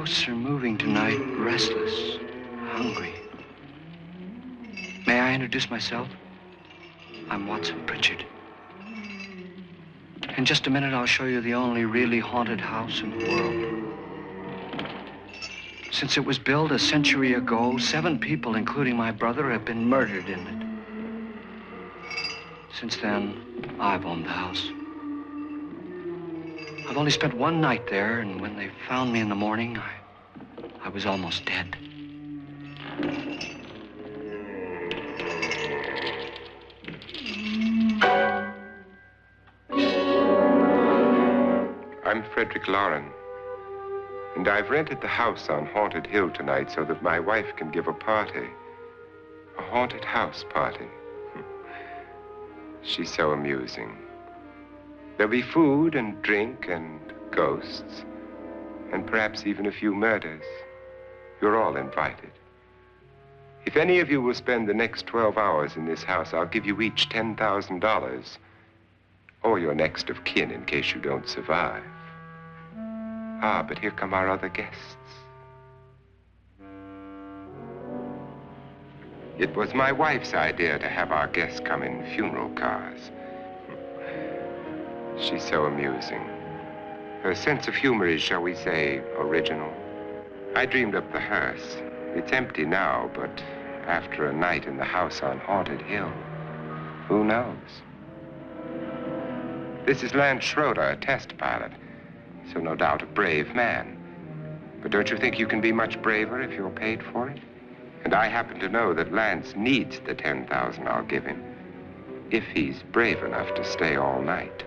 ghosts are moving tonight, restless, hungry. May I introduce myself? I'm Watson Pritchard. In just a minute, I'll show you the only really haunted house in the world. Since it was built a century ago, 7 people, including my brother, have been murdered in it. Since then, I've owned the house. I've only spent one night there, and when they found me in the morning, I was almost dead. I'm Frederick Lauren, and I've rented the house on Haunted Hill tonight so that my wife can give a party. A haunted house party. She's so amusing. There'll be food and drink and ghosts, and perhaps even a few murders. You're all invited. If any of you will spend the next 12 hours in this house, I'll give you each $10,000, or your next of kin in case you don't survive. Ah, but here come our other guests. It was my wife's idea to have our guests come in funeral cars. She's so amusing. Her sense of humor is, shall we say, original. I dreamed up the hearse. It's empty now, but after a night in the house on Haunted Hill, who knows? This is Lance Schroeder, a test pilot, so no doubt a brave man. But don't you think you can be much braver if you're paid for it? And I happen to know that Lance needs the $10,000 I'll give him, if he's brave enough to stay all night.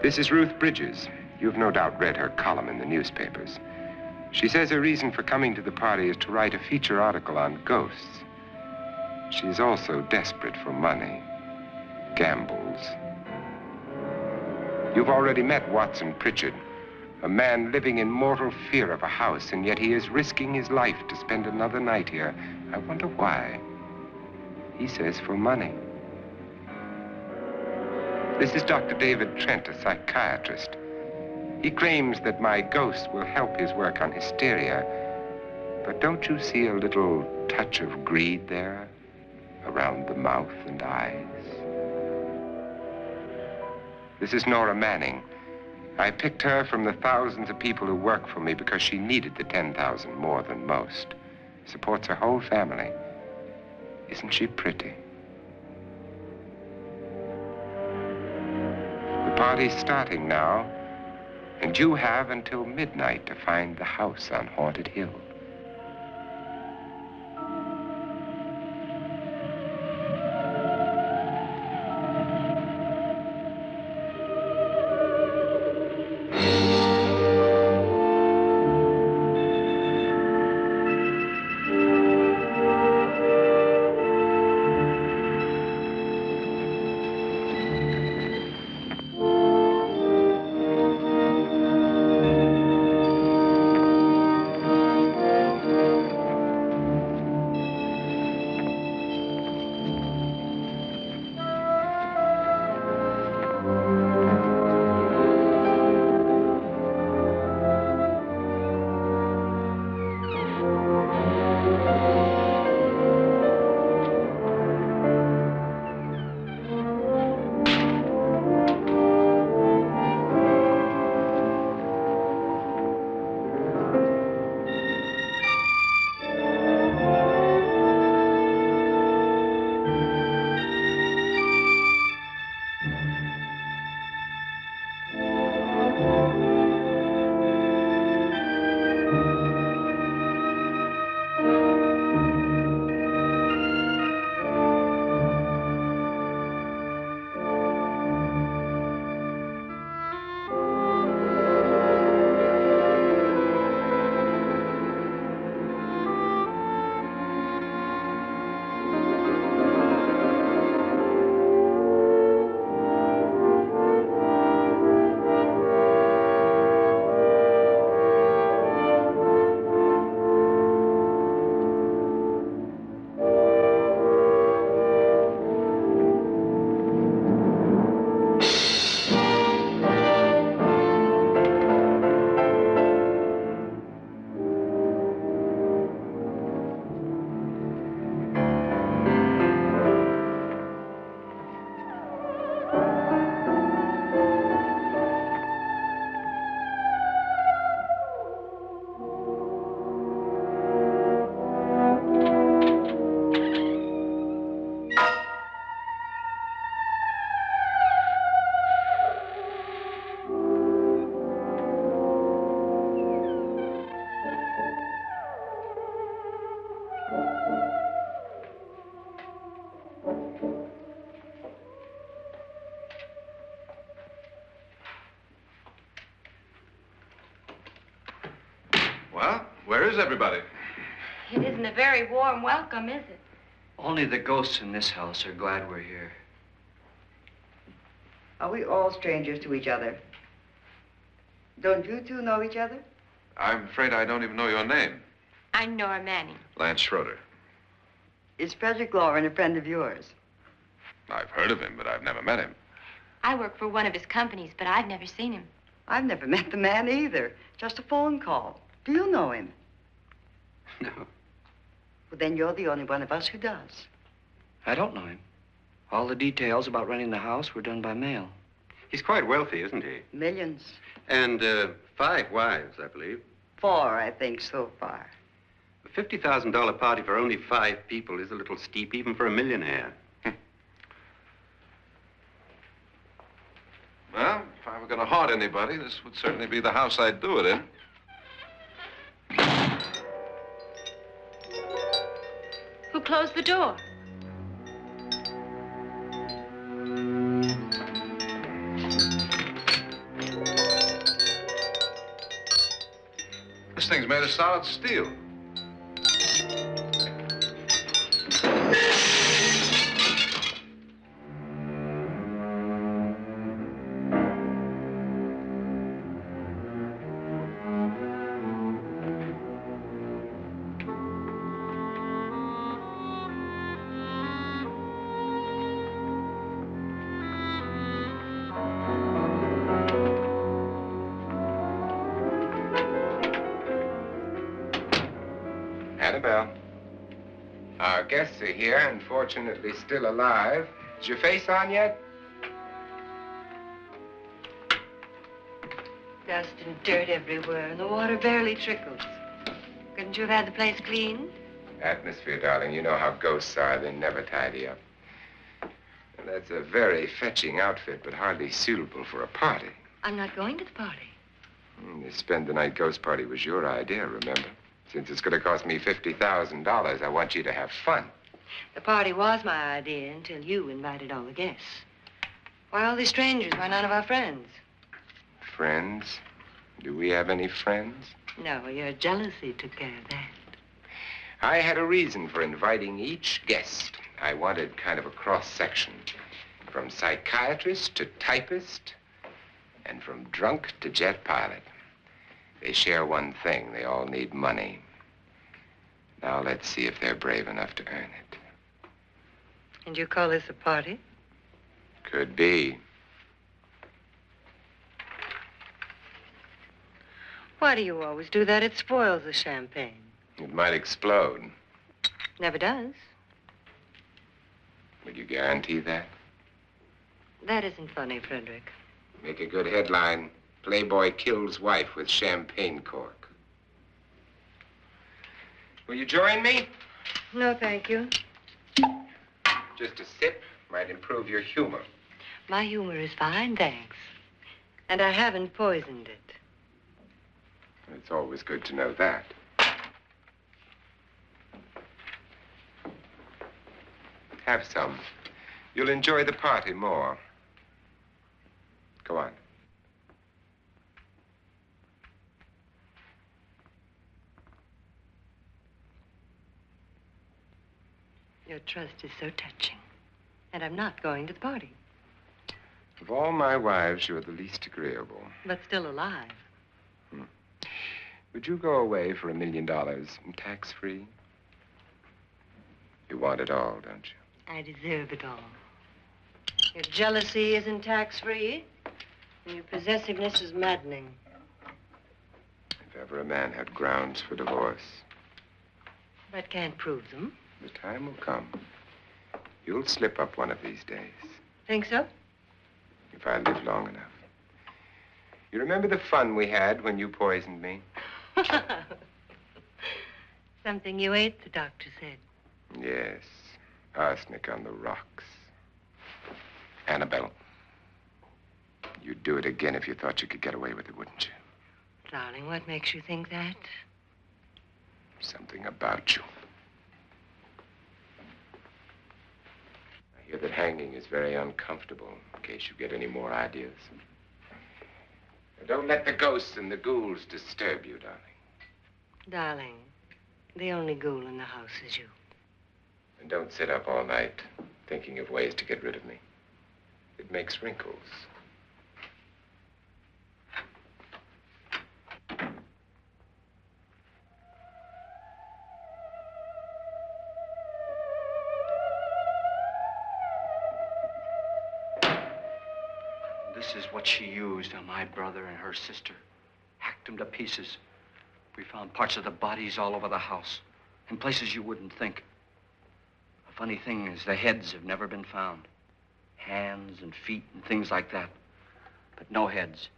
This is Ruth Bridges. You've no doubt read her column in the newspapers. She says her reason for coming to the party is to write a feature article on ghosts. She's also desperate for money, gambles. You've already met Watson Pritchard, a man living in mortal fear of a house, and yet he is risking his life to spend another night here. I wonder why. He says for money. This is Dr. David Trent, a psychiatrist. He claims that my ghost will help his work on hysteria. But don't you see a little touch of greed there around the mouth and eyes? This is Nora Manning. I picked her from the thousands of people who work for me because she needed the $10,000 more than most. Supports her whole family. Isn't she pretty? The party's starting now, and you have until midnight to find the house on Haunted Hill. Where is everybody? It isn't a very warm welcome, is it? Only the ghosts in this house are glad we're here. Are we all strangers to each other? Don't you two know each other? I'm afraid I don't even know your name. I'm Nora Manning. Lance Schroeder. Is Frederick Lauren a friend of yours? I've heard of him, but I've never met him. I work for one of his companies, but I've never seen him. I've never met the man either. Just a phone call. Do you know him? No, Well, then you're the only one of us who does. I don't know him. All the details about renting the house were done by mail. He's quite wealthy, isn't he? Millions. And 5 wives, I believe. 4, I think, so far. A $50,000 party for only 5 people is a little steep, even for a millionaire. Well, if I were going to haunt anybody, this would certainly be the house I'd do it in. Who closed the door? This thing's made of solid steel. Annabelle, our guests are here, unfortunately still alive. Is your face on yet? Dust and dirt everywhere, and the water barely trickles. Couldn't you have had the place cleaned? Atmosphere, darling. You know how ghosts are. They never tidy up. And that's a very fetching outfit, but hardly suitable for a party. I'm not going to the party. The spend-the-night ghost party was your idea, remember? Since it's going to cost me $50,000, I want you to have fun. The party was my idea until you invited all the guests. Why all these strangers? Why none of our friends? Friends? Do we have any friends? No, your jealousy took care of that. I had a reason for inviting each guest. I wanted kind of a cross-section. From psychiatrist to typist, and from drunk to jet pilot. They share one thing. They all need money. Now let's see if they're brave enough to earn it. And you call this a party? Could be. Why do you always do that? It spoils the champagne. It might explode. Never does. Would you guarantee that? That isn't funny, Frederick. Make a good headline. Playboy kills wife with champagne cork. Will you join me? No, thank you. Just a sip might improve your humor. My humor is fine, thanks. And I haven't poisoned it. It's always good to know that. Have some. You'll enjoy the party more. Go on. Your trust is so touching. And I'm not going to the party. Of all my wives, you're the least agreeable. But still alive. Would you go away for $1 million tax-free? You want it all, don't you? I deserve it all. Your jealousy isn't tax-free. And your possessiveness is maddening. If ever a man had grounds for divorce, But can't prove them. the time will come. You'll slip up one of these days, Think so? if I live long enough. You remember the fun we had when you poisoned me? Something you ate, the doctor said. Yes, arsenic on the rocks. Annabelle, you'd do it again if you thought you could get away with it, wouldn't you? Darling, what makes you think that? Something about you. I hear that hanging is very uncomfortable, in case you get any more ideas. Now, don't let the ghosts and the ghouls disturb you, darling. Darling, the only ghoul in the house is you. And don't sit up all night thinking of ways to get rid of me. It makes wrinkles. This is what she used on my brother and her sister. Hacked them to pieces. We found parts of the bodies all over the house, in places you wouldn't think. The funny thing is, the heads have never been found. Hands and feet and things like that. But no heads.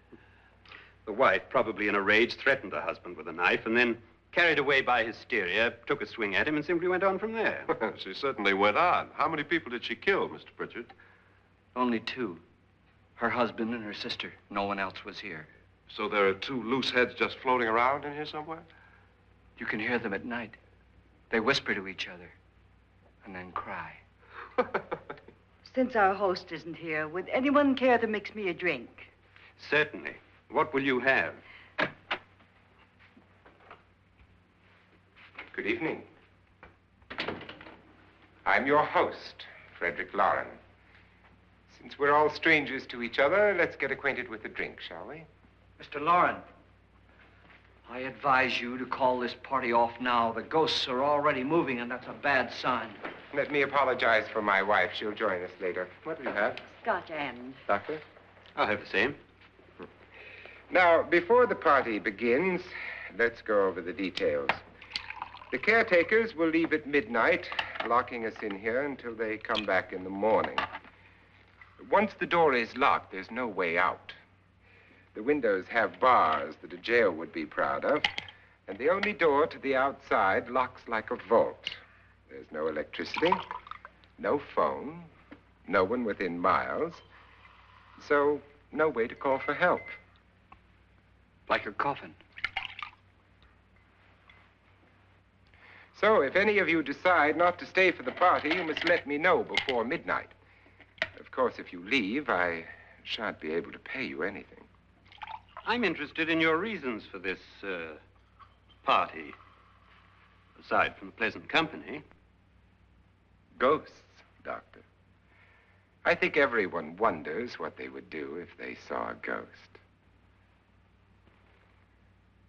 The wife, probably in a rage, threatened her husband with a knife and then, carried away by hysteria, took a swing at him and simply went on from there. She certainly went on. How many people did she kill, Mr. Pritchard? Only two. Her husband and her sister. No one else was here. So there are two loose heads just floating around in here somewhere? You can hear them at night. They whisper to each other and then cry. Since our host isn't here, would anyone care to mix me a drink? Certainly. What will you have? Good evening. I'm your host, Frederick Lauren. Since we're all strangers to each other, let's get acquainted with the drink, shall we? Mr. Lauren, I advise you to call this party off now. The ghosts are already moving, and that's a bad sign. Let me apologize for my wife. She'll join us later. What do you have? Scotch and. Doctor? I'll have the same. Now, before the party begins, let's go over the details. The caretakers will leave at midnight, locking us in here until they come back in the morning. Once the door is locked, there's no way out. The windows have bars that a jail would be proud of, and the only door to the outside locks like a vault. There's no electricity, no phone, no one within miles, so no way to call for help. Like a coffin. So if any of you decide not to stay for the party, you must let me know before midnight. Of course, if you leave, I shan't be able to pay you anything. I'm interested in your reasons for this, party. Aside from pleasant company. Ghosts, Doctor. I think everyone wonders what they would do if they saw a ghost.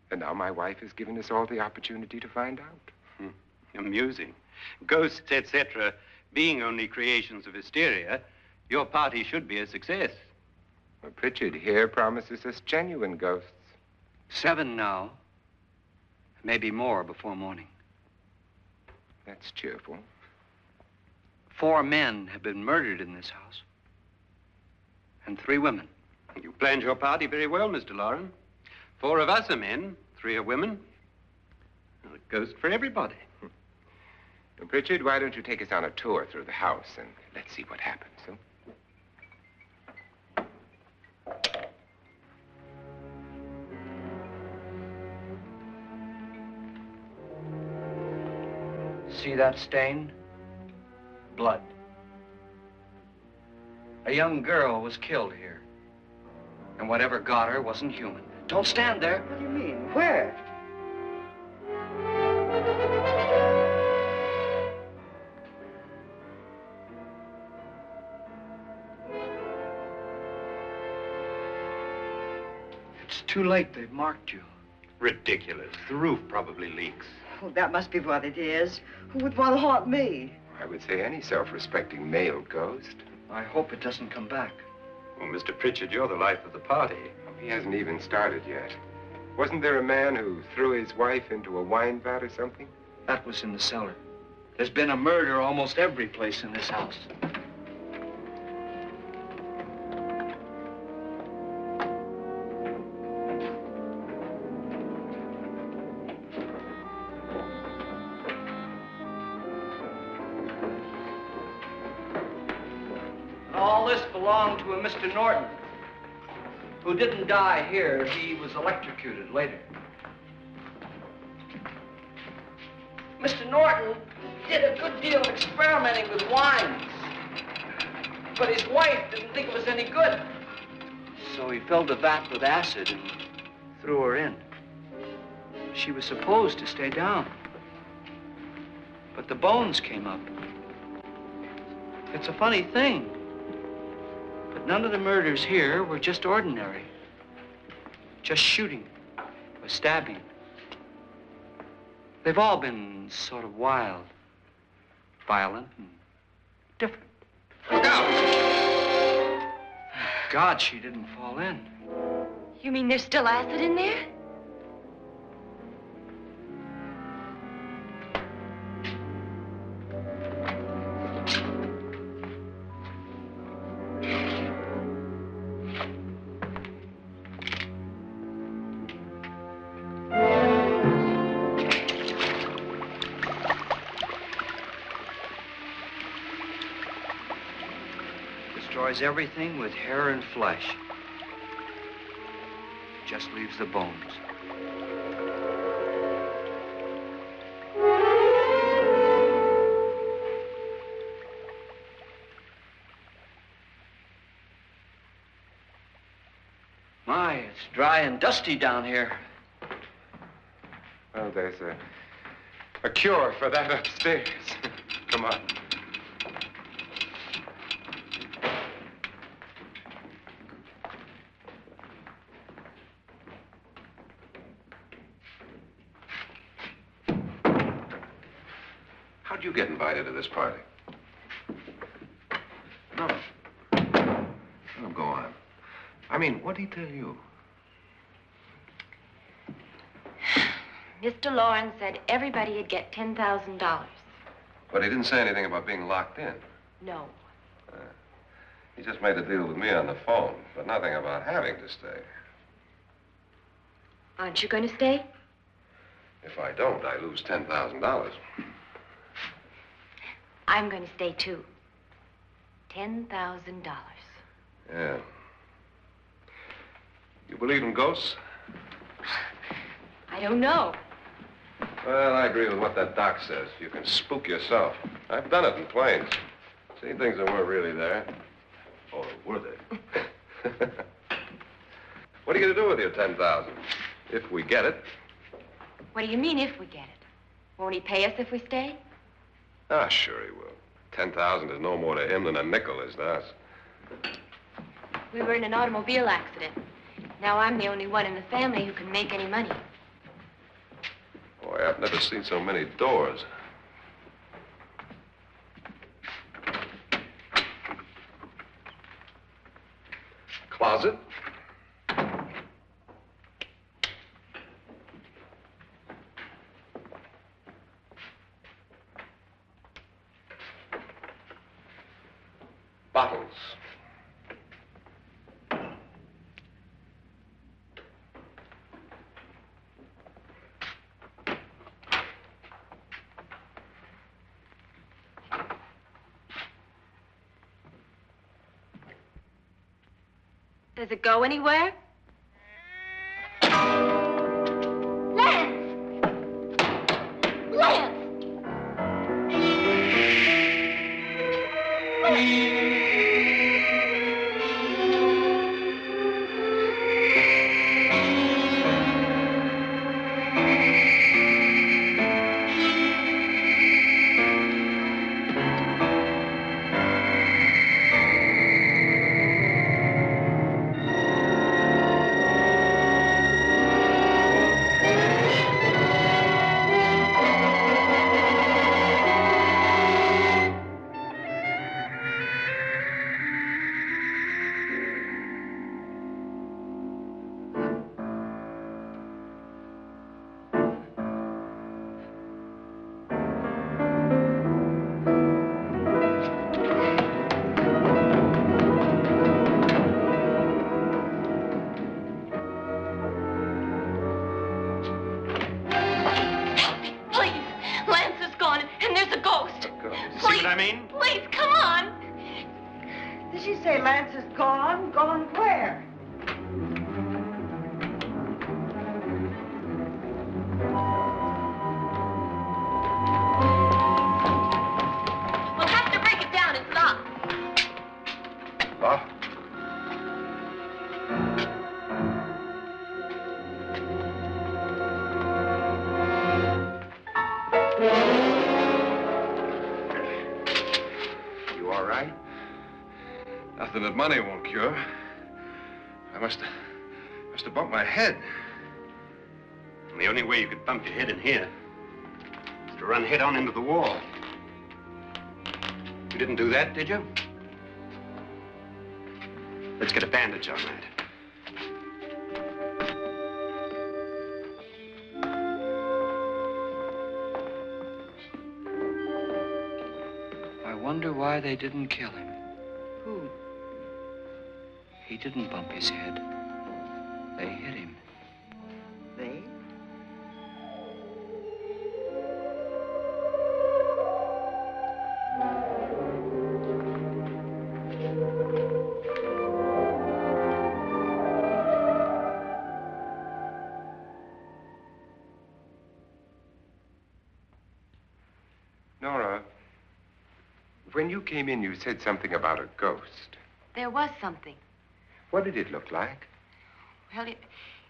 And now my wife has given us all the opportunity to find out. Amusing. Ghosts, etc., being only creations of hysteria, your party should be a success. Well, Pritchard here promises us genuine ghosts. 7 now. Maybe more before morning. That's cheerful. 4 men have been murdered in this house. And 3 women. You planned your party very well, Mr. Lauren. 4 of us are men, 3 are women. Well, a ghost for everybody. Well, Pritchard, why don't you take us on a tour through the house and let's see what happens, huh? See that stain? Blood. A young girl was killed here. And whatever got her wasn't human. Don't stand there. What do you mean? Where? It's too late. They've marked you. Ridiculous. The roof probably leaks. Oh, that must be what it is. Who would want to haunt me? I would say any self-respecting male ghost. I hope it doesn't come back. Well, Mr. Pritchard, you're the life of the party. He hasn't even started yet. Wasn't there a man who threw his wife into a wine vat or something? That was in the cellar. There's been a murder almost every place in this house. All this belonged to a Mr. Norton, who didn't die here. He was electrocuted later. Mr. Norton did a good deal of experimenting with wines, but his wife didn't think it was any good. So he filled the vat with acid and threw her in. She was supposed to stay down. But the bones came up. It's a funny thing. But none of the murders here were just ordinary. Just shooting or stabbing. They've all been sort of wild, violent, and different. Look out! Thank God she didn't fall in. You mean there's still acid in there? Destroys everything with hair and flesh. Just leaves the bones. My, it's dry and dusty down here. Well, there's a cure for that upstairs. Come on. How'd you get invited to this party? No. No, go on. I mean, what'd he tell you? Mr. Lawrence said everybody'd get $10,000. But he didn't say anything about being locked in. No. He just made a deal with me on the phone, but nothing about having to stay. Aren't you going to stay? If I don't, I lose $10,000. I'm going to stay, too. $10,000. Yeah. You believe in ghosts? I don't know. Well, I agree with what that doc says. You can spook yourself. I've done it in planes. Seen things that weren't really there. Or were they? What are you going to do with your $10,000? If we get it. What do you mean, if we get it? Won't he pay us if we stay? Ah, sure he will. 10,000 is no more to him than a nickel is to us. We were in an automobile accident. Now I'm the only one in the family who can make any money. Boy, I've never seen so many doors. Closet. Bottles. Does it go anywhere? Lance! Lance! I mean? Please, come on. Did she say Lance is gone? Gone where? We'll have to break it down. It's locked. Locked? money won't cure. I must have bumped my head. And the only way you could bump your head in here is to run head on into the wall. You didn't do that, did you? Let's get a bandage on that. I wonder why they didn't kill him. Who? He didn't bump his head. They hit him. They? Nora, when you came in, you said something about a ghost. There was something. What did it look like? Well,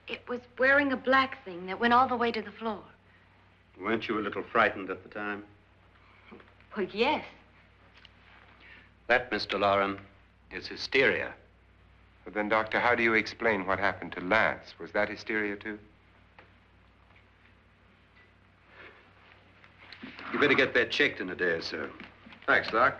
it was wearing a black thing that went all the way to the floor. Weren't you a little frightened at the time? Well, yes. That, Mr. Loren, is hysteria. Well, then, Doctor, how do you explain what happened to Lance? Was that hysteria, too? You better get that checked in a day or so. Thanks, Doc.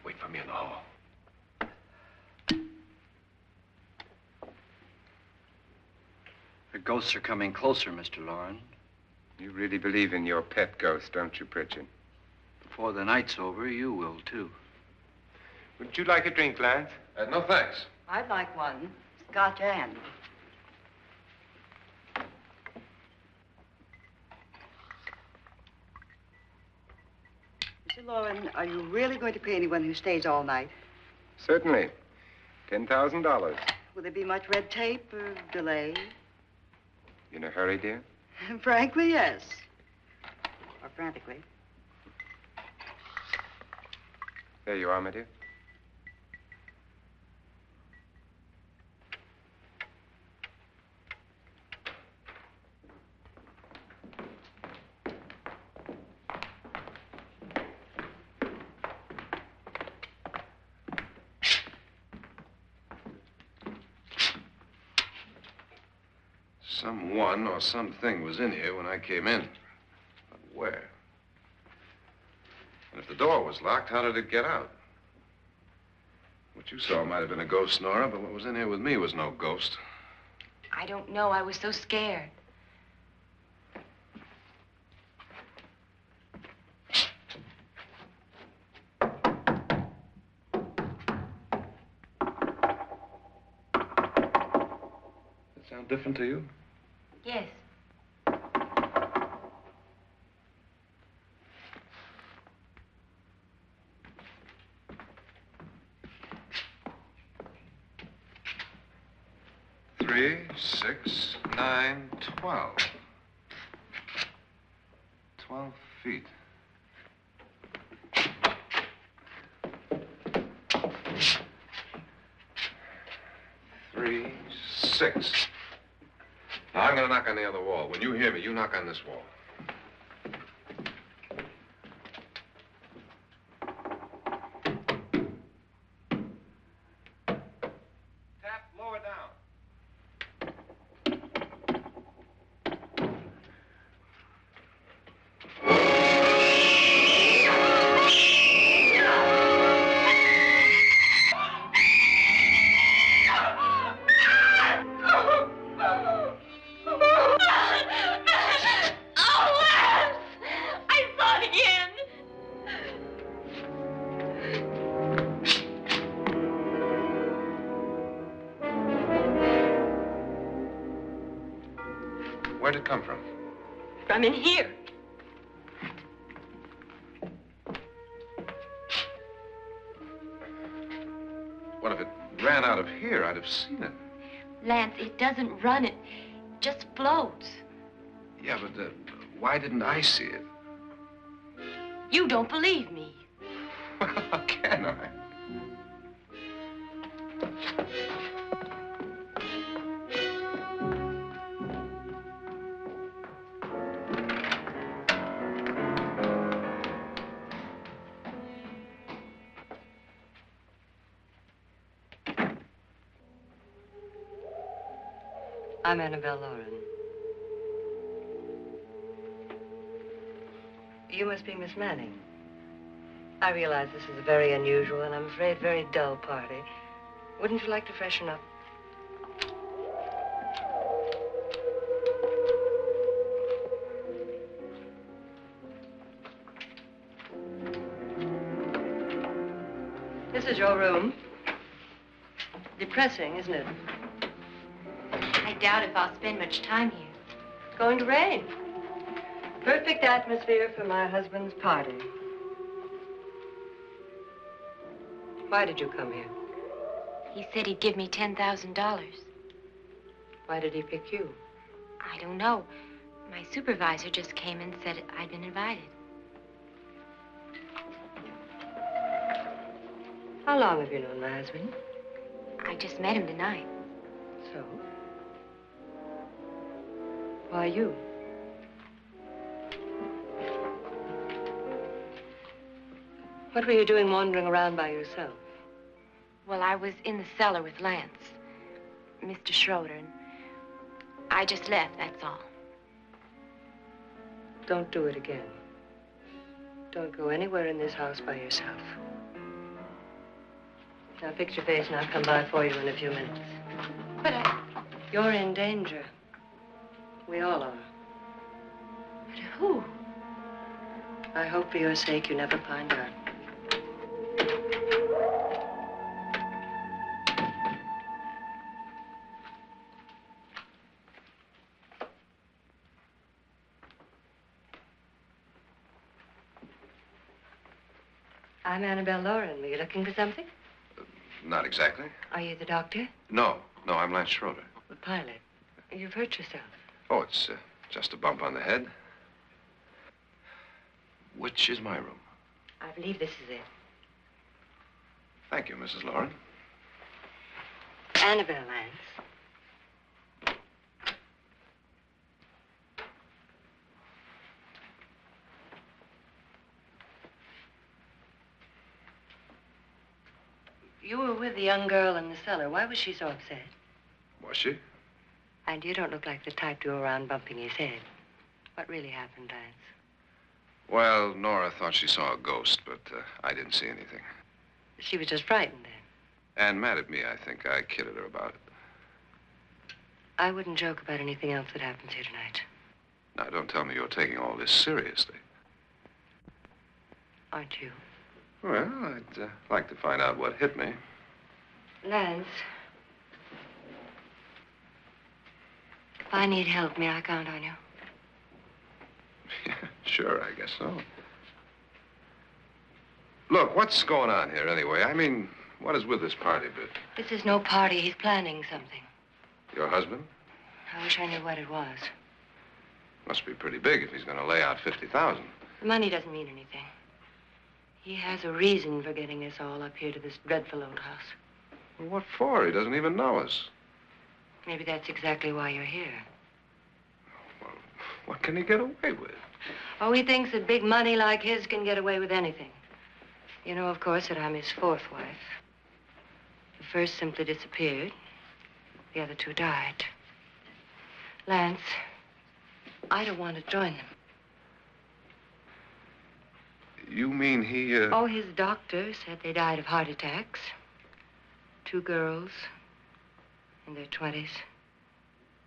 Wait for me in the hall. The ghosts are coming closer, Mr. Loren. You really believe in your pet ghost, don't you, Pritchard? Before the night's over, you will, too. Would you like a drink, Lance? No, thanks. I'd like one. Scotch and. Mr. Loren, are you really going to pay anyone who stays all night? Certainly. $10,000. Will there be much red tape or delay? In a hurry, dear? Frankly, yes. Or frantically. There you are, my dear. Someone or something was in here when I came in. But where? And if the door was locked, how did it get out? What you saw might have been a ghost, Nora, but what was in here with me was no ghost. I don't know. I was so scared. Does it sound different to you? Yes. Three, 6, 9, 12. 12 feet. Three, 6. Now, I'm going to knock on the other wall. When you hear me, you knock on this wall. Tap lower down. Where'd it come from? From in here. What if it ran out of here? I'd have seen it. Lance, it doesn't run. It just floats. Yeah, but why didn't I see it? You don't believe me. Well, how can I? I'm Annabelle Lauren. You must be Miss Manning. I realize this is a very unusual and I'm afraid very dull party. Wouldn't you like to freshen up? This is your room. Depressing, isn't it? I doubt if I'll spend much time here. It's going to rain. Perfect atmosphere for my husband's party. Why did you come here? He said he'd give me $10,000. Why did he pick you? I don't know. My supervisor just came and said I'd been invited. How long have you known my husband? I just met him tonight. So? Why you? What were you doing wandering around by yourself? Well, I was in the cellar with Lance, Mr. Schroeder, and I just left, that's all. Don't do it again. Don't go anywhere in this house by yourself. Now fix your face and I'll come by for you in a few minutes. But You're in danger. We all are. but who? I hope for your sake you never find out. I'm Annabelle Lauren. Were you looking for something? Not exactly. Are you the doctor? No, I'm Lance Schroeder. The pilot. You've hurt yourself. Oh, it's just a bump on the head. Which is my room? I believe this is it. Thank you, Mrs. Lauren. Annabelle Lance. You were with the young girl in the cellar. Why was she so upset? Was she? And you don't look like the type to go around bumping his head. What really happened, Lance? Well, Nora thought she saw a ghost, but I didn't see anything. She was just frightened then. And mad at me, I think. I kidded her about it. I woun't joke about anything else that happens here tonight. Now, don't tell me you're taking all this seriously. Aren't you? Well, I'd like to find out what hit me. Lance. If I need help, may I count on you? Yeah, sure, I guess so. Look, what's going on here anyway? I mean, what is with this party bit? This is no party. He's planning something. Your husband? I wish I knew what it was. Must be pretty big if he's going to lay out 50,000. The money doesn't mean anything. He has a reason for getting us all up here to this dreadful old house. Well, what for? He doesn't even know us. Maybe that's exactly why you're here. Well, what can he get away with? Oh, he thinks that big money like his can get away with anything. You know, of course, that I'm his fourth wife. The first simply disappeared. The other two died. Lance, I don't want to join them. You mean he, Oh, his doctor said they died of heart attacks. 2 girls in their 20s.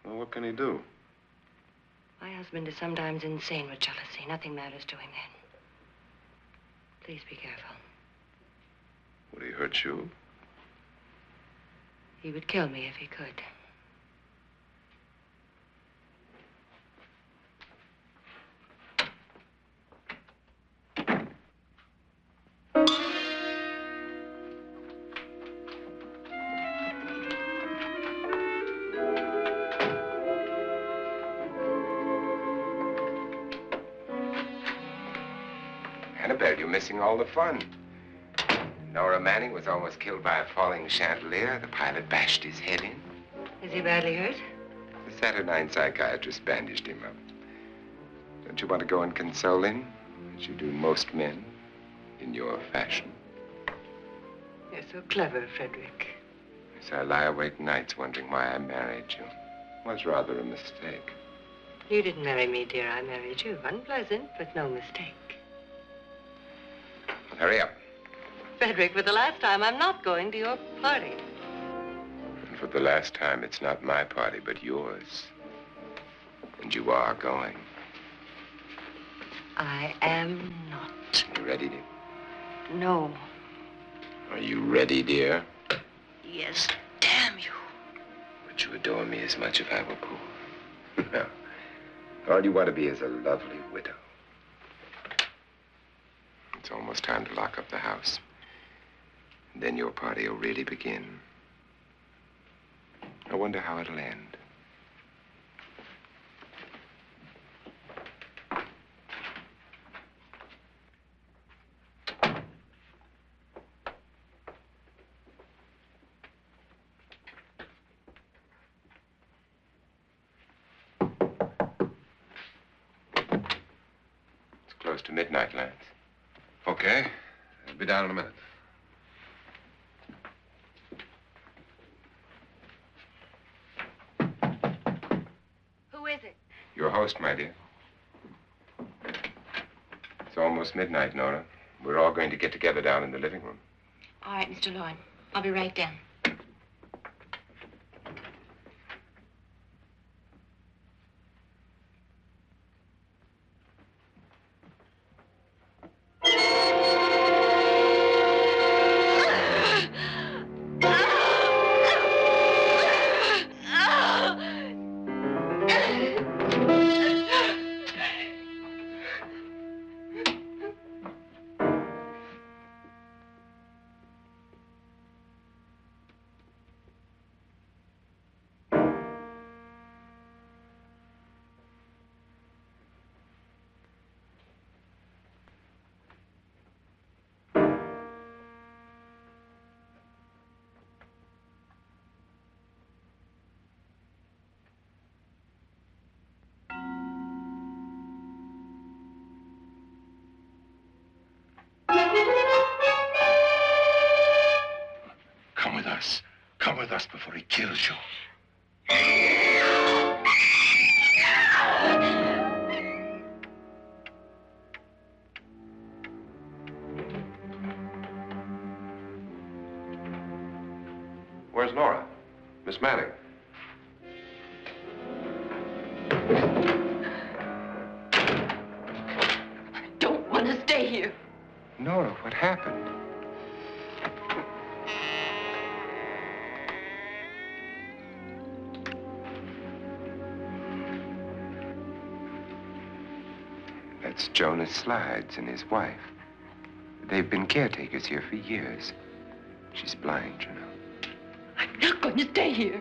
Well, what can he do? My husband is sometimes insane with jealousy. Nothing matters to him then. Please be careful. Would he hurt you? He would kill me if he could. Annabelle, you're missing all the fun. Nora Manning was almost killed by a falling chandelier. The pilot bashed his head in. Is he badly hurt? The Saturnine psychiatrist bandaged him up. Don't you want to go and console him, as you do most men, in your fashion? You're so clever, Frederick. So I lie awake nights wondering why I married you. was rather a mistake. You didn't marry me, dear. I married you. Unpleasant, but no mistake. Hurry up. Frederick, for the last time, I'm not going to your party. And for the last time, it's not my party, but yours. And you are going. I am not. You ready, dear? No. Are you ready, dear? Yes, damn you. Would you adore me as much if I were poor? No. All you want to be is a lovely widow. It's almost time to lock up the house. And then your party will really begin. I wonder how it'll end. It's close to midnight, Lance. Okay. I'll be down in a minute. Who is it? Your host, my dear. It's almost midnight, Nora. We're all going to get together down in the living room. All right, Mr. Lloyd. I'll be right down. Come with us. Come with us before he kills you. Where's Nora? Miss Manning. I don't want to stay here. Nora, what happened? That's Jonas Slides and his wife. They've been caretakers here for years. She's blind, you know. I'm not going to stay here.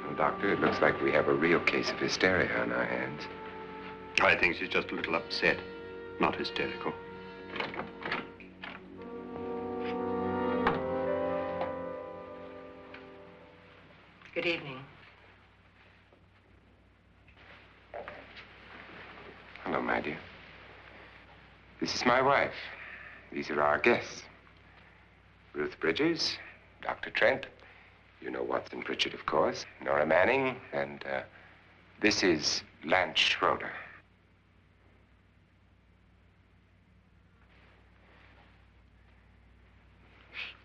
Well, Doctor, it looks like we have a real case of hysteria on our hands. I think she's just a little upset, not hysterical. Good evening. Hello, my dear. This is my wife. These are our guests. Ruth Bridges, Dr. Trent. You know Watson Pritchard, of course. Nora Manning, and this is Lance Schroeder.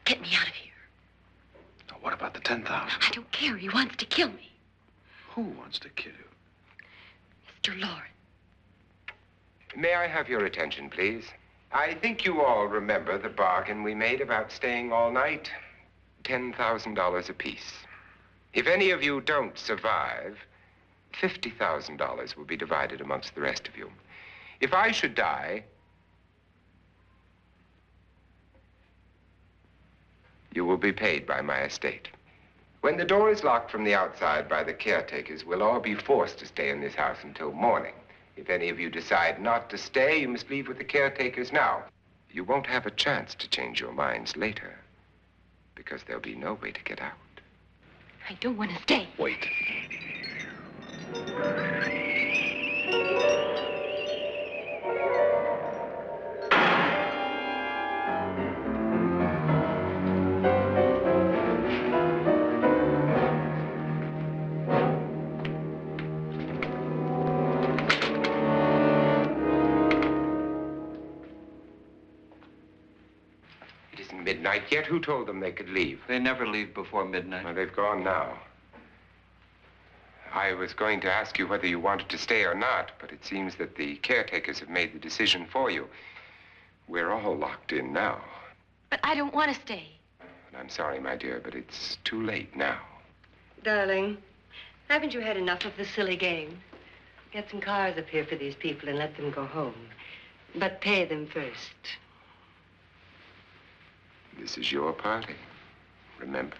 Get me out of here. Now, what about the 10,000? I don't care. He wants to kill me. Who wants to kill you? Mr. Lawrence. May I have your attention, please? I think you all remember the bargain we made about staying all night. $10,000 apiece. If any of you don't survive, $50,000 will be divided amongst the rest of you. If I should die, you will be paid by my estate. When the door is locked from the outside by the caretakers, we'll all be forced to stay in this house until morning. If any of you decide not to stay, you must leave with the caretakers now. You won't have a chance to change your minds later, because there'll be no way to get out. I don't want to stay. Wait. midnight yet. Who told them they could leave? They never leave before midnight. Well, they've gone now. I was going to ask you whether you wanted to stay or not, but it seems that the caretakers have made the decision for you. We're all locked in now. But I don't want to stay. And I'm sorry, my dear, but it's too late now. Darling, haven't you had enough of the silly game? Get some cars up here for these people and let them go home. But pay them first. This is your party, remember?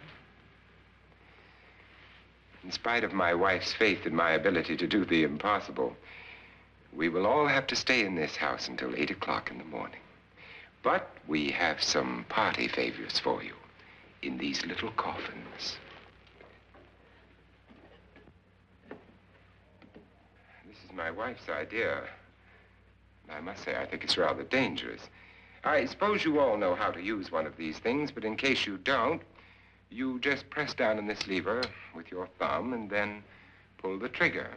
In spite of my wife's faith in my ability to do the impossible, we will all have to stay in this house until 8 o'clock in the morning. But we have some party favors for you in these little coffins. This is my wife's idea. And I must say, I think it's rather dangerous. I suppose you all know how to use one of these things, but in case you don't, you just press down on this lever with your thumb and then pull the trigger.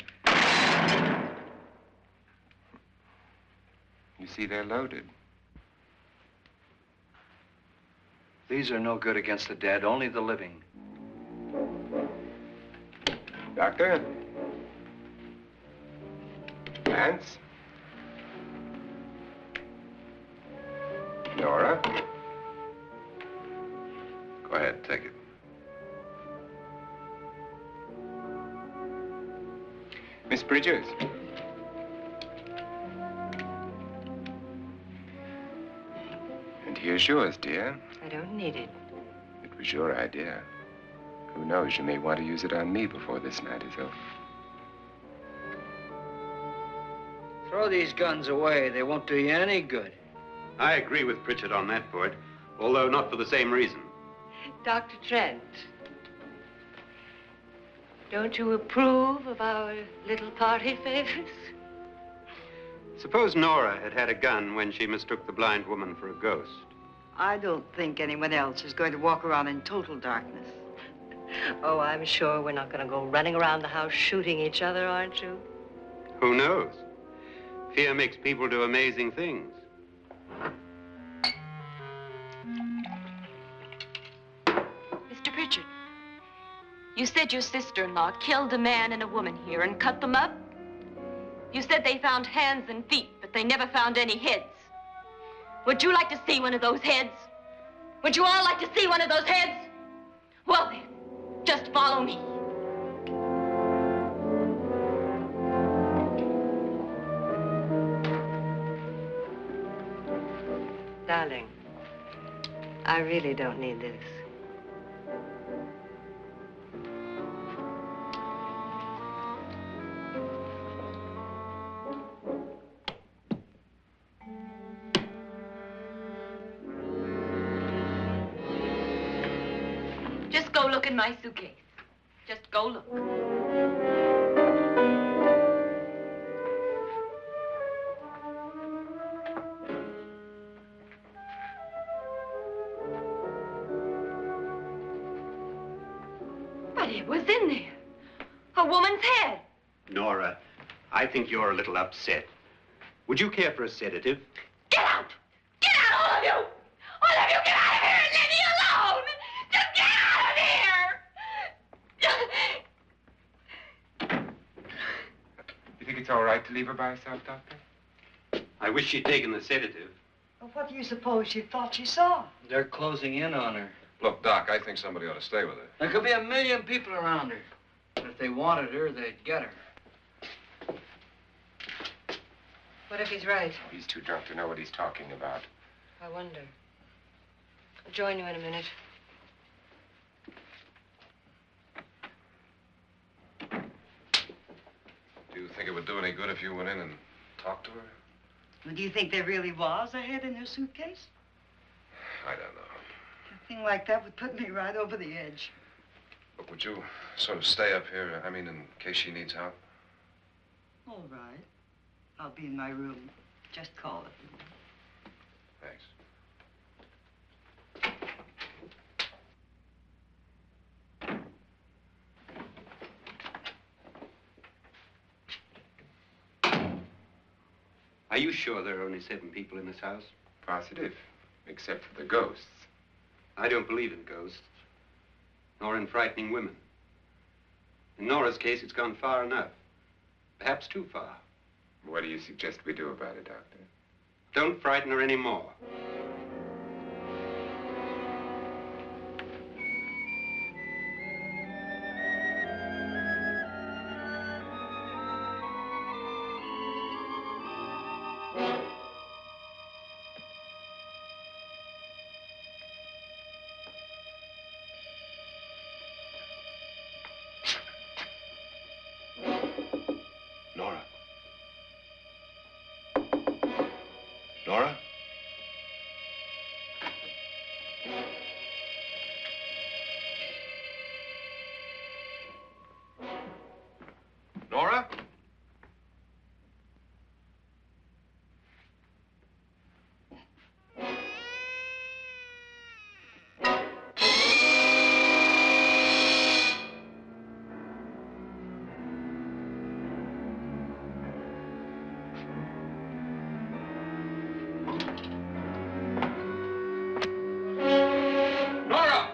You see, they're loaded. These are no good against the dead, only the living. Doctor? Lance? Nora? Go ahead, take it. Miss Bridges? And here's yours, dear. I don't need it. It was your idea. Who knows, you may want to use it on me before this night is over. Throw these guns away. They won't do you any good. I agree with Pritchard on that point, although not for the same reason. Dr. Trent, don't you approve of our little party favors? Suppose Nora had had a gun when she mistook the blind woman for a ghost. I don't think anyone else is going to walk around in total darkness. Oh, I'm sure we're not going to go running around the house shooting each other, aren't you? Who knows? Fear makes people do amazing things. Mr. Pritchard, you said your sister-in-law killed a man and a woman here and cut them up? You said they found hands and feet, but they never found any heads. Would you like to see one of those heads? Would you all like to see one of those heads? Well then, just follow me. Darling, I really don't need this. Just go look in my suitcase. Just go look. But it was in there. A woman's head. Nora, I think you're a little upset. Would you care for a sedative? Get out! Get out, all of you! All of you, get out of here and leave me alone! Just get out of here! You think it's all right to leave her by herself, Doctor? I wish she'd taken the sedative. Well, what do you suppose she thought she saw? They're closing in on her. Look, Doc, I think somebody ought to stay with her. There could be 1,000,000 people around her. But if they wanted her, they'd get her. What if he's right? He's too drunk to know what he's talking about. I wonder. I'll join you in a minute. Do you think it would do any good if you went in and talked to her? Well, do you think there really was a head in her suitcase? I don't know. A thing like that would put me right over the edge. Look, would you sort of stay up here, I mean, in case she needs help? All right. I'll be in my room. Just call it. Thanks. Are you sure there are only 7 people in this house? Positive, except for the ghosts. I don't believe in ghosts, nor in frightening women. In Nora's case, it's gone far enough. Perhaps too far. What do you suggest we do about it, Doctor? Don't frighten her anymore. Nora? Nora? Nora? Nora!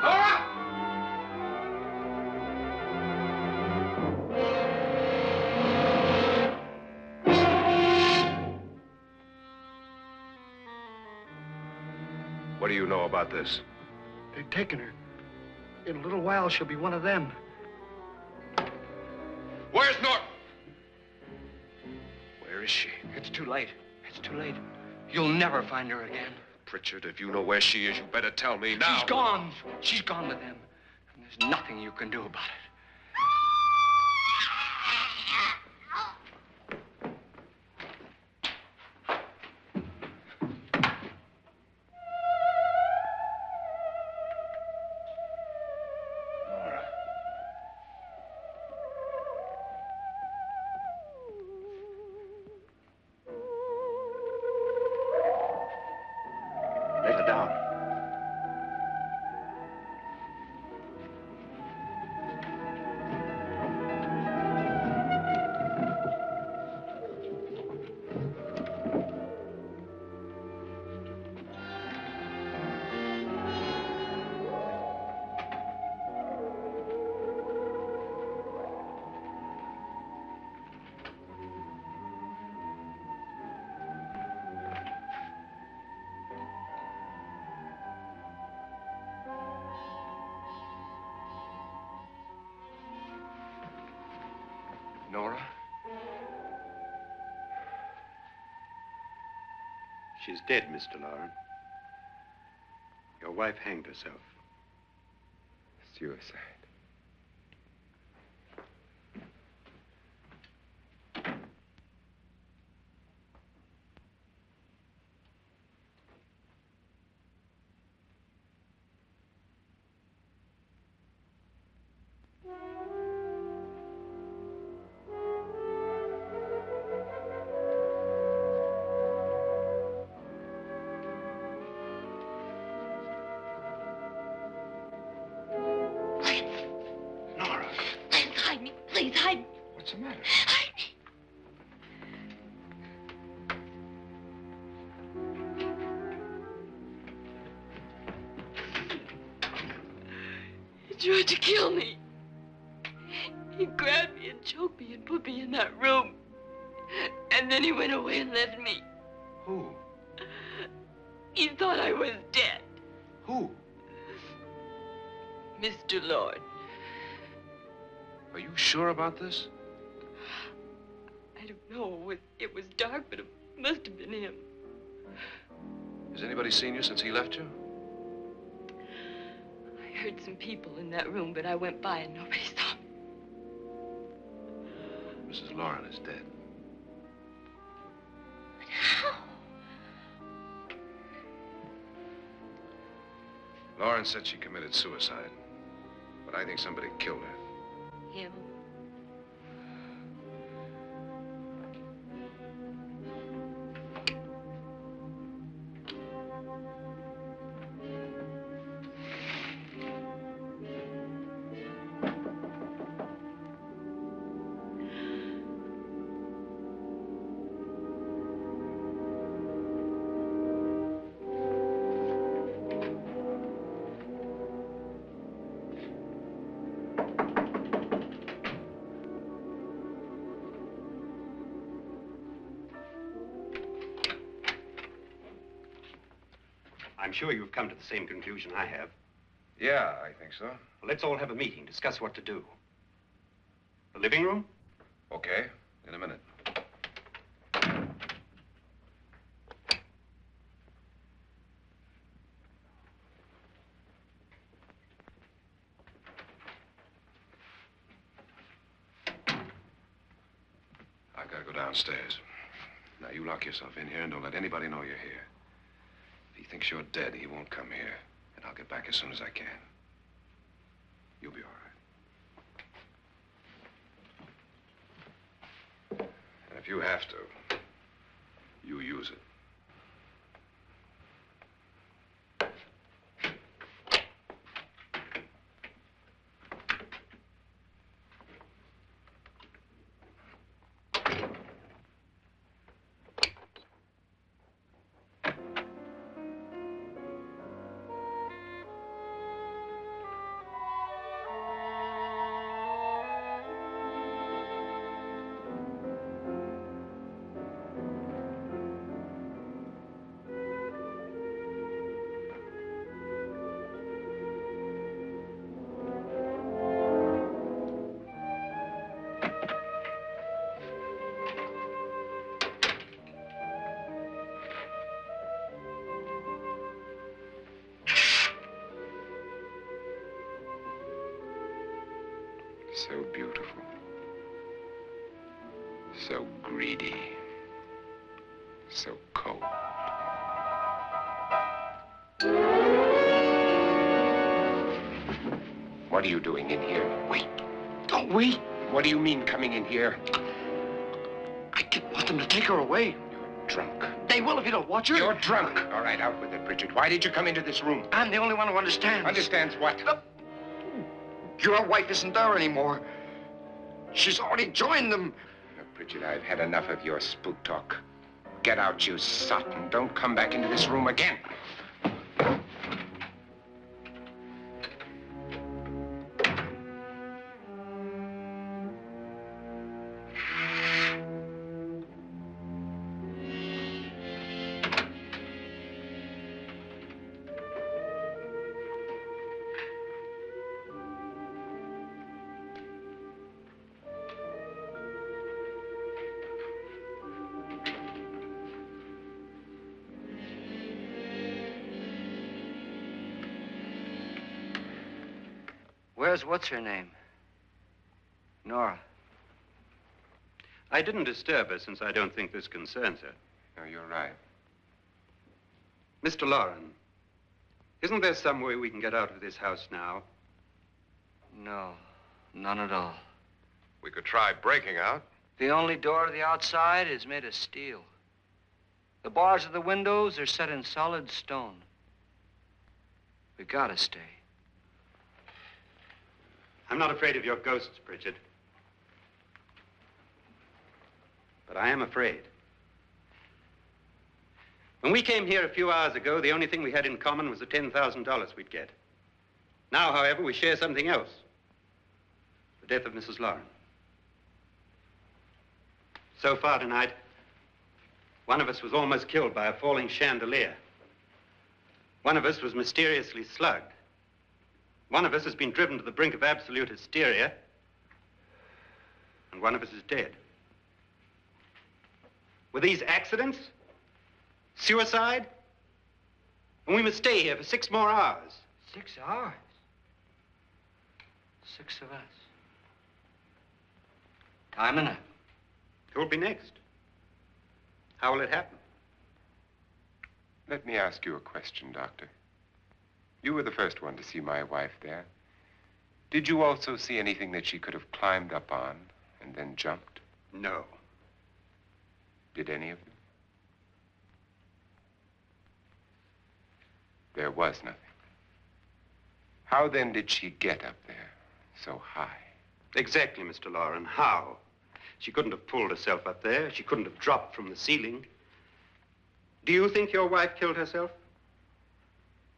Nora! What do you know about this? They've taken her. In a little while, she'll be one of them. Where's Norton? Where is she? It's too late. It's too late. You'll never find her again. Pritchard, if you know where she is, you better tell me now. She's gone. She's gone with them. And there's nothing you can do about it. Nora. Lay her down. Nora? She's dead, Mr. Lauren. Your wife hanged herself. Suicide. Nora, Please hide me. Please hide me. what's the matter? Hide me. He tried to kill me. He grabbed me and choked me and put me in that room. And then he went away and left me. Who? He thought I was dead. Who? Mr. Lord. Are you sure about this? I don't know. It was dark, but it must have been him. Has anybody seen you since he left you? I heard some people in that room, but I went by and nobody saw me. Mrs. Lauren is dead. But how? Lauren said she committed suicide, but I think somebody killed her. Him? I'm sure you've come to the same conclusion I have. Yeah, I think so. Well, let's all have a meeting, discuss what to do. The living room? Okay, in a minute. I've got to go downstairs. Now, you lock yourself in here and don't let anybody know you're here. If he thinks you're dead, he won't come here. And I'll get back as soon as I can. You'll be all right. And if you have to, you use it. So beautiful. So greedy. So cold. What are you doing in here? Wait. Don't wait. What do you mean coming in here? I didn't want them to take her away. You're drunk. They will if you don't watch her. You're drunk. All right, out with it, Bridget. Why did you come into this room? I'm the only one who understands. Understands what? Your wife isn't there anymore. She's already joined them. Now, Bridget, I've had enough of your spook talk. Get out, you sot, and don't come back into this room again. Where's what's-her-name? Nora. I didn't disturb her since I don't think this concerns her. No, you're right. Mr. Loren, isn't there some way we can get out of this house now? No, none at all. We could try breaking out. The only door to the outside is made of steel. The bars of the windows are set in solid stone. We gotta stay. I'm not afraid of your ghosts, Bridget. But I am afraid. When we came here a few hours ago, the only thing we had in common was the $10,000 we'd get. Now, however, we share something else. The death of Mrs. Loren. So far tonight, one of us was almost killed by a falling chandelier. One of us was mysteriously slugged. One of us has been driven to the brink of absolute hysteria, and one of us is dead. Were these accidents? Suicide? And we must stay here for 6 more hours. 6 hours? 6 of us. Time enough. Who'll be next? How will it happen? Let me ask you a question, Doctor. You were the first one to see my wife there. Did you also see anything that she could have climbed up on and then jumped? No. Did any of you? There was nothing. How then did she get up there so high? Exactly, Mr. Loren. How? She couldn't have pulled herself up there. She couldn't have dropped from the ceiling. Do you think your wife killed herself?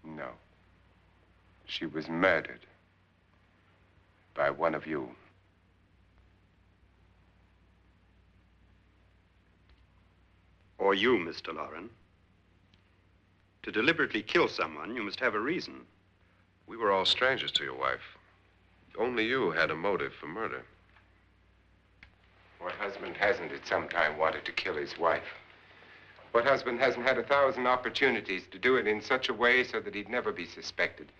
No. She was murdered by one of you. Or you, Mr. Loren. To deliberately kill someone, you must have a reason. We were all strangers to your wife. Only you had a motive for murder. What husband hasn't at some time wanted to kill his wife? What husband hasn't had 1,000 opportunities to do it in such a way so that he'd never be suspected?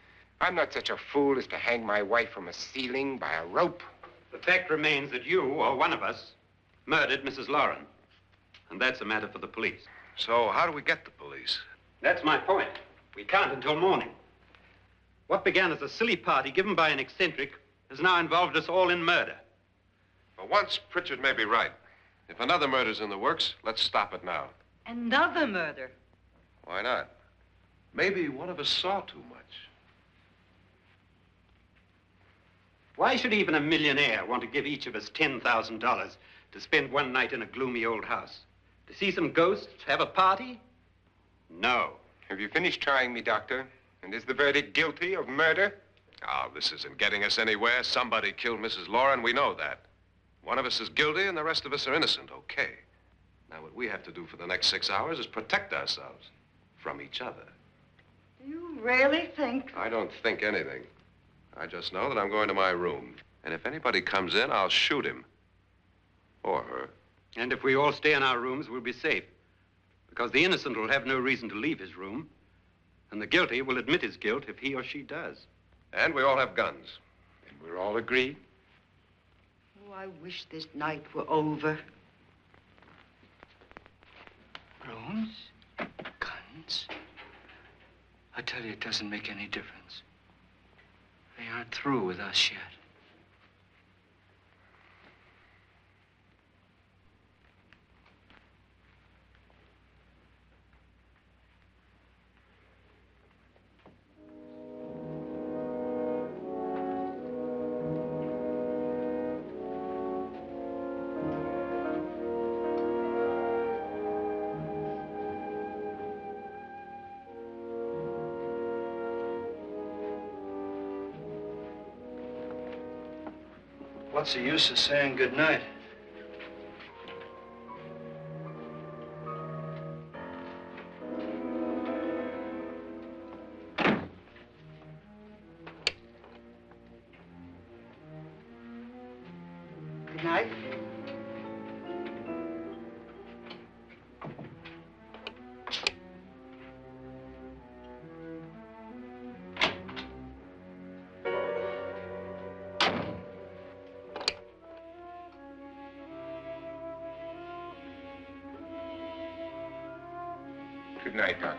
I'm not such a fool as to hang my wife from a ceiling by a rope. The fact remains that you, or one of us, murdered Mrs. Lauren. And that's a matter for the police. So how do we get the police? That's my point. We can't until morning. What began as a silly party given by an eccentric has now involved us all in murder. For once, Pritchard may be right. If another murder's in the works, let's stop it now. Another murder. Why not? Maybe one of us saw too much. Why should even a millionaire want to give each of us $10,000 to spend one night in a gloomy old house? To see some ghosts, have a party? No. Have you finished trying me, Doctor? And is the verdict guilty of murder? Oh, this isn't getting us anywhere. Somebody killed Mrs. Lauren. We know that. One of us is guilty and the rest of us are innocent, okay. Now, what we have to do for the next 6 hours is protect ourselves from each other. Do you really think? I don't think anything. I just know that I'm going to my room. And if anybody comes in, I'll shoot him. Or her. And if we all stay in our rooms, we'll be safe. Because the innocent will have no reason to leave his room. And the guilty will admit his guilt if he or she does. And we all have guns. And we're all agreed? Oh, I wish this night were over. Rooms? Guns? I tell you, it doesn't make any difference. They aren't through with us yet. What's the use of saying goodnight? Good night. Good night, Doctor.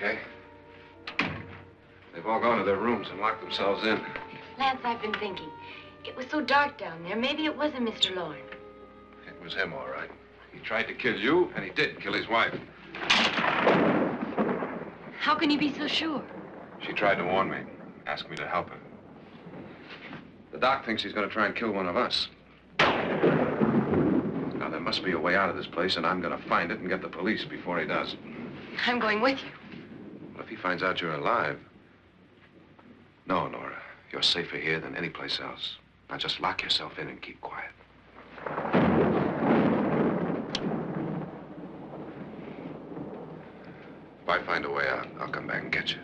okay. They've all gone to their rooms and locked themselves in. Lance, I've been thinking. It was so dark down there. Maybe it wasn't Mr. Lorne. It was him, all right. He tried to kill you, and he did kill his wife. How can you be so sure? She tried to warn me, asked me to help her. The doc thinks he's going to try and kill one of us. Now, there must be a way out of this place, and I'm going to find it and get the police before he does. I'm going with you. Well, if he finds out you're alive... No, Nora. You're safer here than any place else. Now, just lock yourself in and keep quiet. If I find a way out, I'll come back and get you.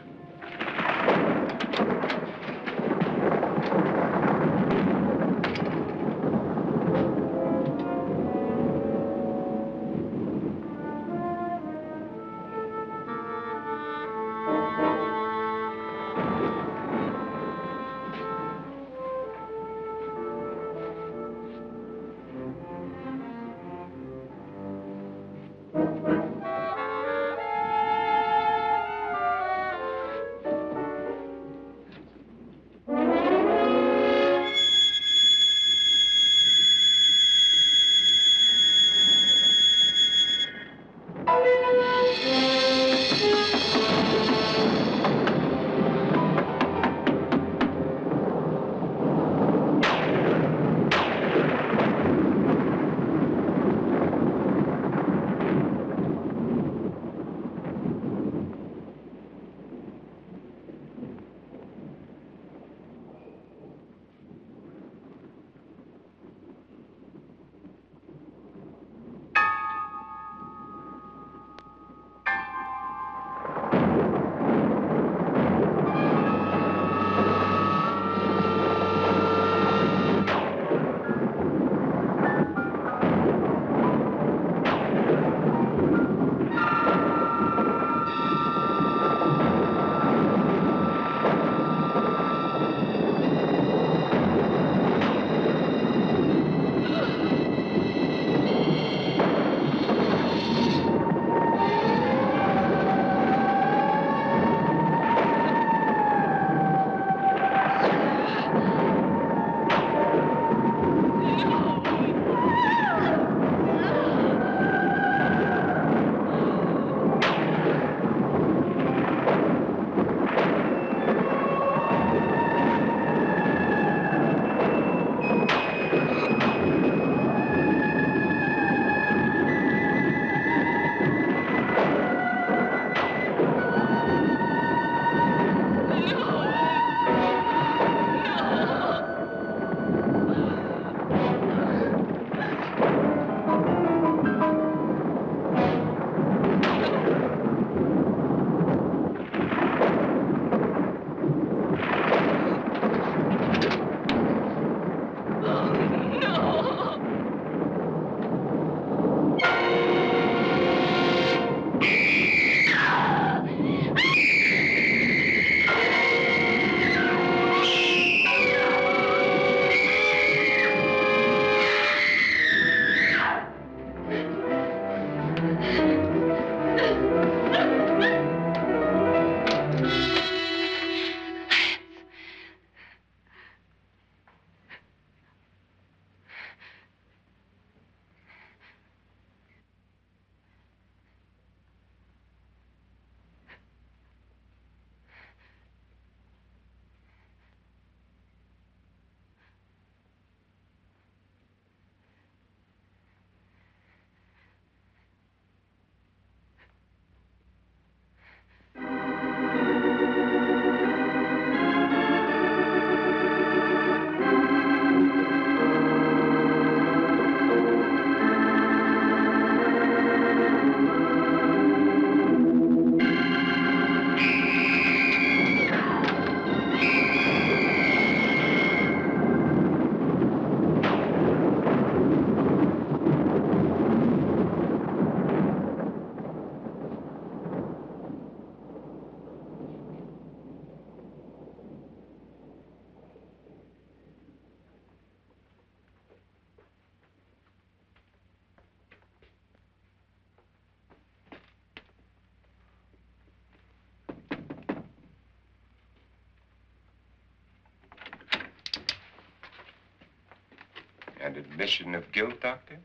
And admission of guilt, Doctor?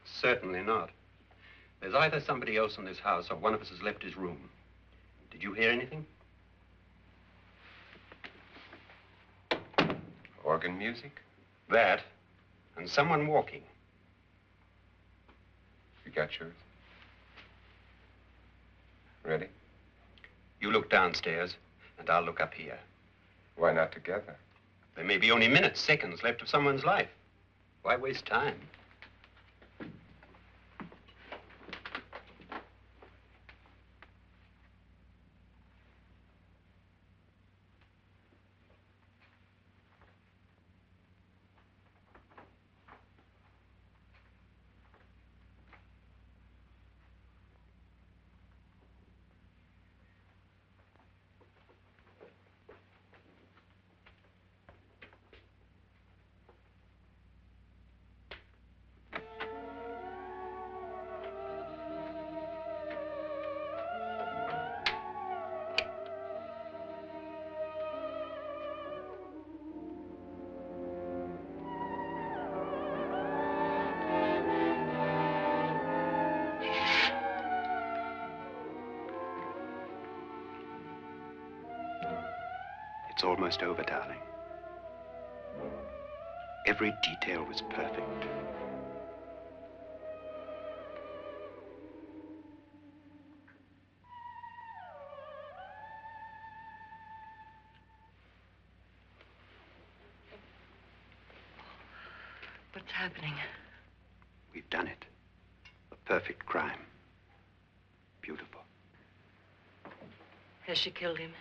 Certainly not. There's either somebody else in this house or one of us has left his room. Did you hear anything? Organ music? That, and someone walking. You got yours? Ready? You look downstairs, and I'll look up here. Why not together? There may be only minutes, seconds left of someone's life. Why waste time? It's almost over, darling. Every detail was perfect. What's happening? We've done it. A perfect crime. Beautiful. Has she killed him?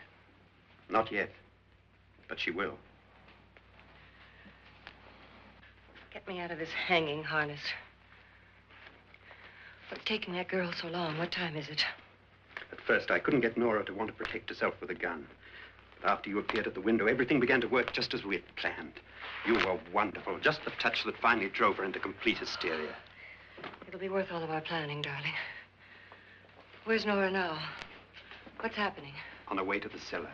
Not yet, but she will. Get me out of this hanging harness. What's taking that girl so long? What time is it? At first, I couldn't get Nora to want to protect herself with a gun. But after you appeared at the window, everything began to work just as we had planned. You were wonderful. Just the touch that finally drove her into complete hysteria. It'll be worth all of our planning, darling. Where's Nora now? What's happening? On her way to the cellar.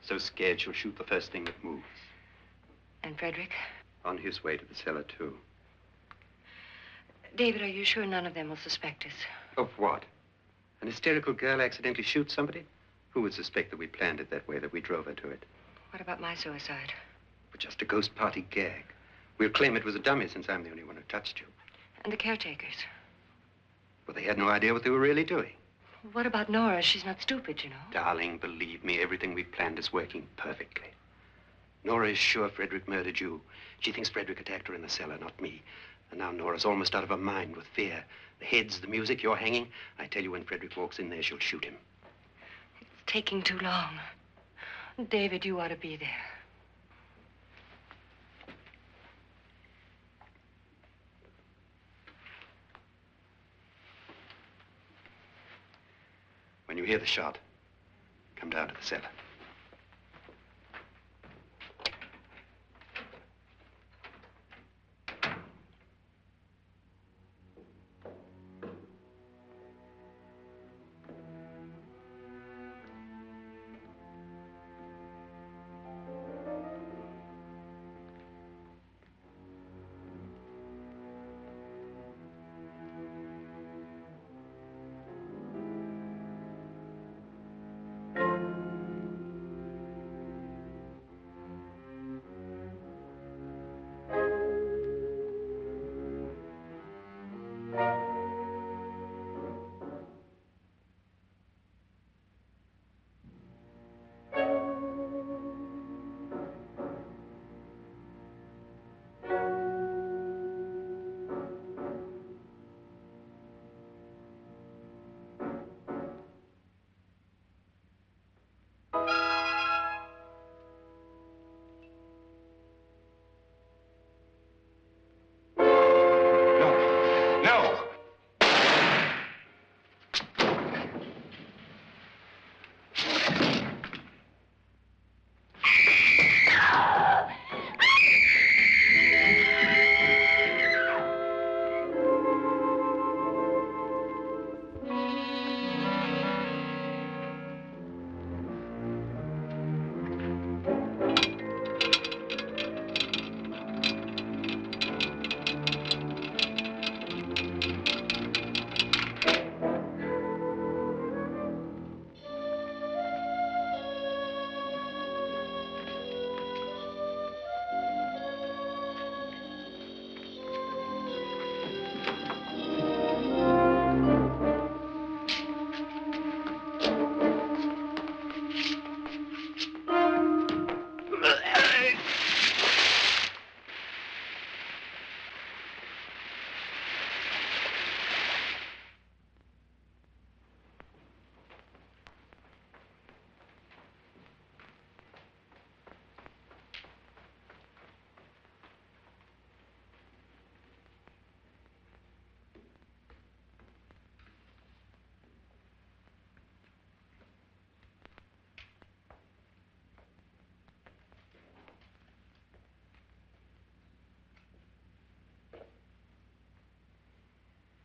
So scared she'll shoot the first thing that moves. And Frederick? On his way to the cellar, too. David, are you sure none of them will suspect us? Of what? An hysterical girl accidentally shoots somebody? Who would suspect that we planned it that way, that we drove her to it? What about my suicide? But just a ghost party gag. We'll claim it was a dummy since I'm the only one who touched you. And the caretakers? Well, they had no idea what they were really doing. What about Nora? She's not stupid, you know. Darling, believe me, everything we've planned is working perfectly. Nora is sure Frederick murdered you. She thinks Frederick attacked her in the cellar, not me. And now Nora's almost out of her mind with fear. The heads, the music, you're hanging. I tell you, when Frederick walks in there, she'll shoot him. It's taking too long. David, you ought to be there. When you hear the shot, come down to the cellar.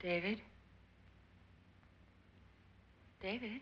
David? David?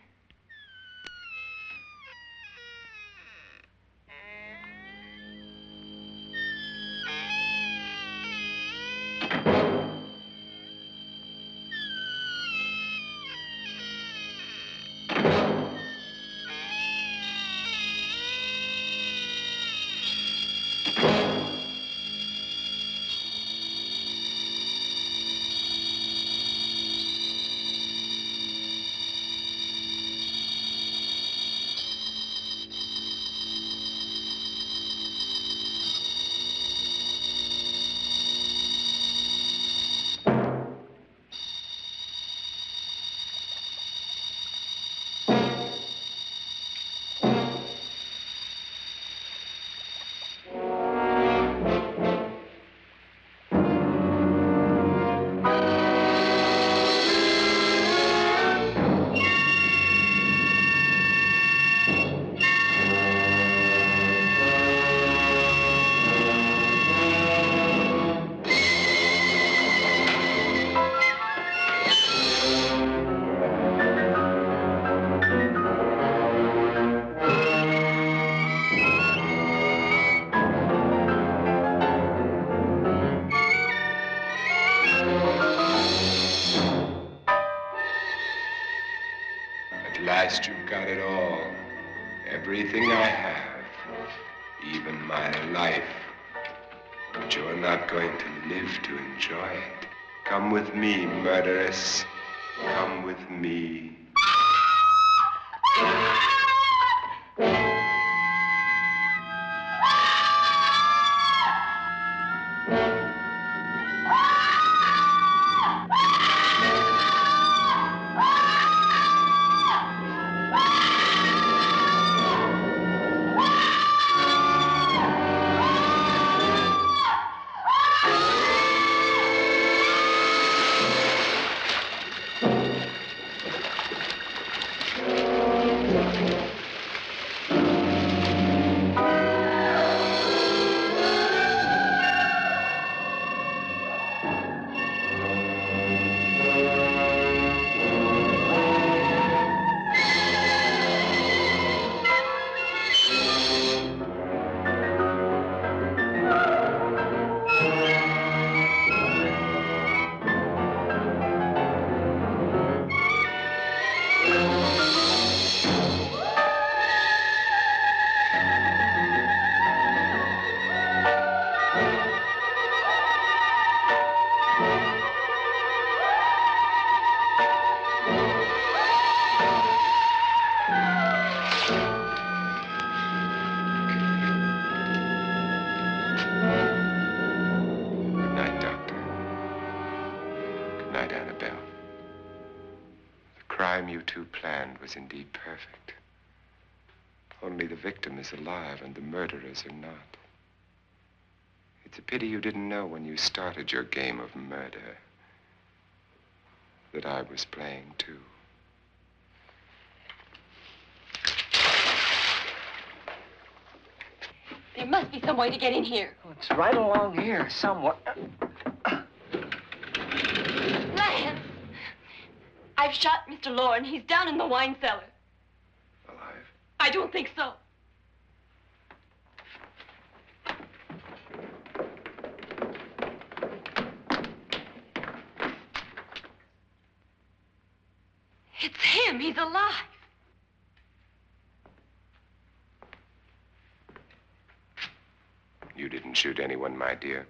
At last you've got it all. Everything I have. Even my life. But you're not going to live to enjoy it. Come with me, murderess. Come with me. You two planned was indeed perfect. Only the victim is alive and the murderers are not. It's a pity you didn't know when you started your game of murder that I was playing too. There must be some way to get in here. Oh, it's right along here, somewhere. Lance! I've shot Mr. Loren. He's down in the wine cellar. Alive? I don't think so. It's him. He's alive. You didn't shoot anyone, my dear.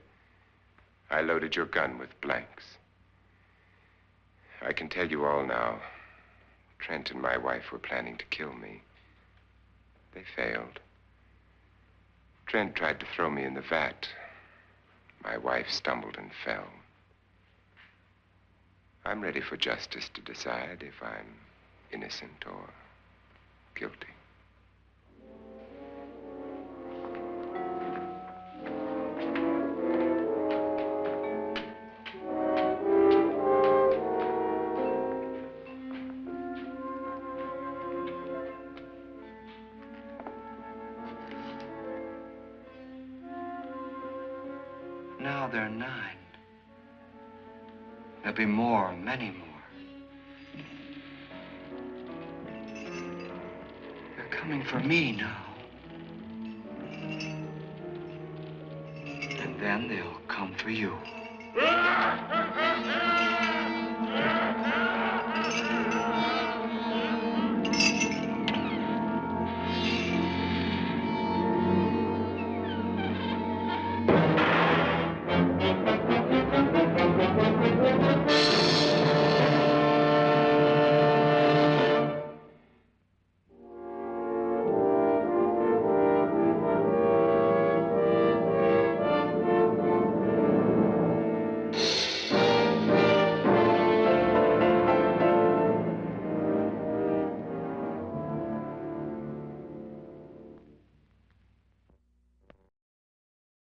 I loaded your gun with blanks. I can tell you all now. Trent and my wife were planning to kill me. They failed. Trent tried to throw me in the vat. My wife stumbled and fell. I'm ready for justice to decide if I'm innocent or guilty. Now they're 9. There'll be more, many more. They're coming for me now. And then they'll come for you.